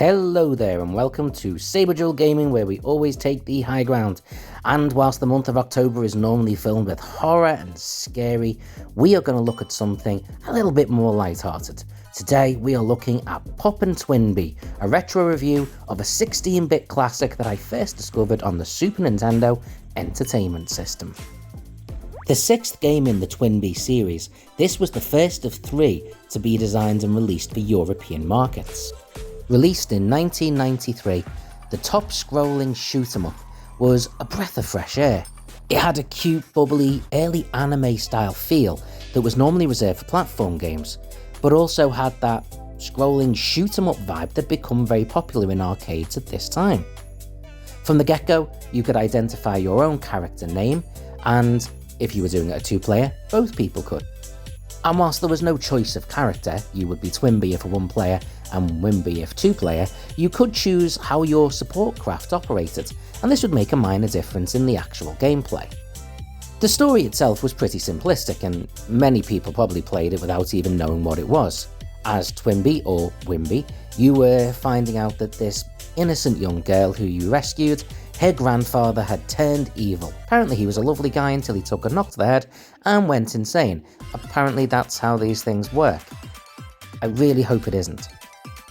Hello there and welcome to saberduelgaming, where we always take the high ground. And whilst the month of October is normally filled with horror and scary, we are going to look at something a little bit more lighthearted. Today we are looking at Poppin' Twinbee, a retro review of a 16-bit classic that I first discovered on the Super Nintendo Entertainment System. The sixth game in the Twinbee series, this was the first of three to be designed and released for European markets. Released in 1993, the top-scrolling shoot-'em-up was a breath of fresh air. It had a cute, bubbly, early anime-style feel that was normally reserved for platform games, but also had that scrolling shoot-'em-up vibe that had become very popular in arcades at this time. From the get-go, you could identify your own character name, and if you were doing it a two-player, both people could. And whilst there was no choice of character, you would be Twinbee if a one-player and Winbee if two-player, you could choose how your support craft operated, and this would make a minor difference in the actual gameplay. The story itself was pretty simplistic, and many people probably played it without even knowing what it was. As Twinbee, or Winbee, you were finding out that this innocent young girl who you rescued, her grandfather had turned evil. Apparently he was a lovely guy until he took a knock to the head and went insane. Apparently that's how these things work. I really hope it isn't.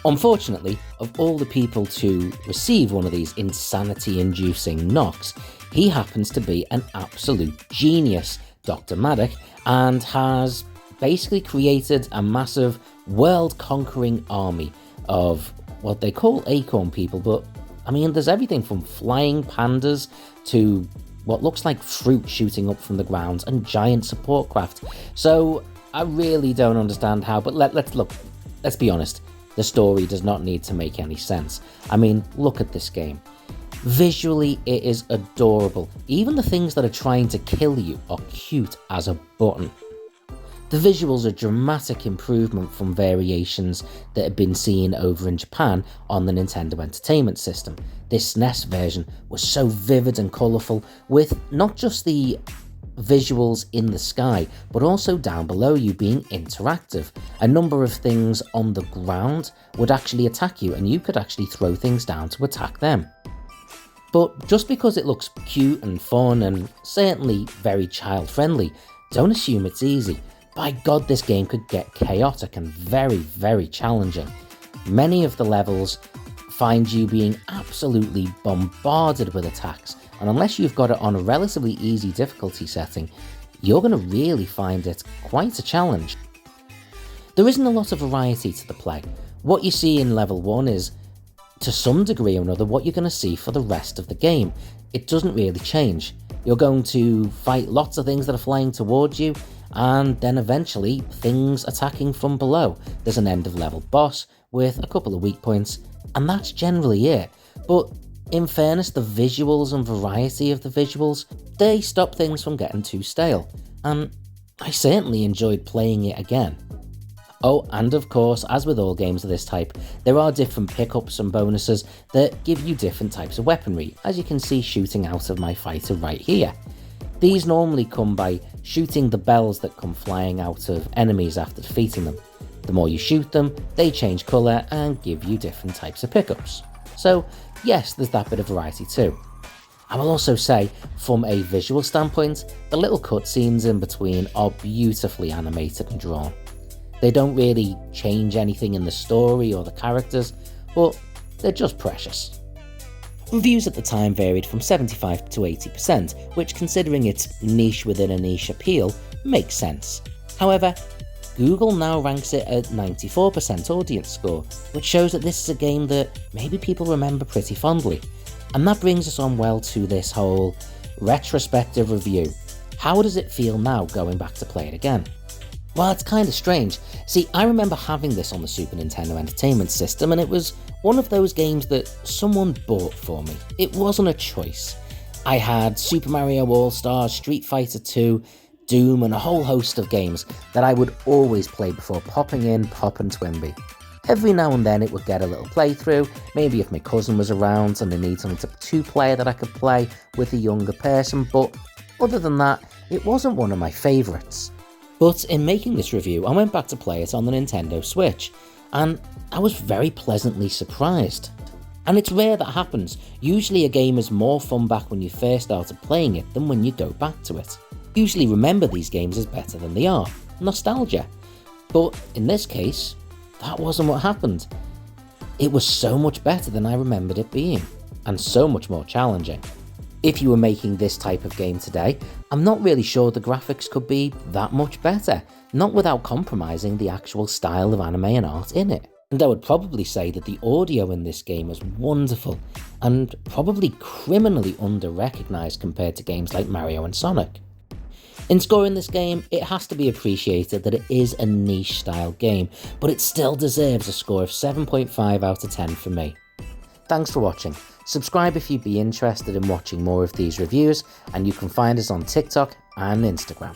Unfortunately, of all the people to receive one of these insanity-inducing knocks, he happens to be an absolute genius, Dr. Maddock, and has basically created a massive world-conquering army of what they call acorn people, but I mean, there's everything from flying pandas to what looks like fruit shooting up from the ground and giant support craft. So I really don't understand how, but let's be honest, the story does not need to make any sense. I mean, look at this game. Visually, it is adorable. Even the things that are trying to kill you are cute as a button. The visuals are a dramatic improvement from variations that had been seen over in Japan on the Nintendo Entertainment System. This SNES version was so vivid and colourful, with not just the visuals in the sky, but also down below you being interactive. A number of things on the ground would actually attack you, and you could actually throw things down to attack them. But just because it looks cute and fun and certainly very child-friendly, don't assume it's easy. By God, this game could get chaotic and very, very challenging. Many of the levels find you being absolutely bombarded with attacks, and unless you've got it on a relatively easy difficulty setting, you're going to really find it quite a challenge. There isn't a lot of variety to the play. What you see in level 1 is, to some degree or another, what you're going to see for the rest of the game. It doesn't really change. You're going to fight lots of things that are flying towards you, and then eventually things attacking from below. There's an end of level boss with a couple of weak points, and that's generally it. But in fairness, the visuals and variety of the visuals, they stop things from getting too stale, and I certainly enjoyed playing it again. Oh, and of course, as with all games of this type, there are different pickups and bonuses that give you different types of weaponry, as you can see shooting out of my fighter right here. These normally come by shooting the bells that come flying out of enemies after defeating them. The more you shoot them, they change colour and give you different types of pickups. So yes, there's that bit of variety too. I will also say, from a visual standpoint, the little cutscenes in between are beautifully animated and drawn. They don't really change anything in the story or the characters, but they're just precious. Reviews at the time varied from 75 to 80%, which, considering its niche within a niche appeal, makes sense. However, Google now ranks it at 94% audience score, which shows that this is a game that maybe people remember pretty fondly. And that brings us on well to this whole retrospective review. How does it feel now going back to play it again? Well, it's kind of strange. See, I remember having this on the Super Nintendo Entertainment System, and it was one of those games that someone bought for me. It wasn't a choice. I had Super Mario All-Stars, Street Fighter 2, Doom, and a whole host of games that I would always play before popping in Poppin' Twinbee. Every now and then it would get a little playthrough, maybe if my cousin was around and they need something to two-player that I could play with a younger person, but other than that, it wasn't one of my favourites. But in making this review, I went back to play it on the Nintendo Switch, and I was very pleasantly surprised. And it's rare that happens. Usually a game is more fun back when you first started playing it than when you go back to it. Usually remember these games as better than they are. Nostalgia. But in this case, that wasn't what happened. It was so much better than I remembered it being, and so much more challenging. If you were making this type of game today, I'm not really sure the graphics could be that much better, not without compromising the actual style of anime and art in it. And I would probably say that the audio in this game is wonderful, and probably criminally under-recognised compared to games like Mario and Sonic. In scoring this game, it has to be appreciated that it is a niche style game, but it still deserves a score of 7.5 out of 10 for me. Thanks for watching. Subscribe if you'd be interested in watching more of these reviews, and you can find us on TikTok and Instagram.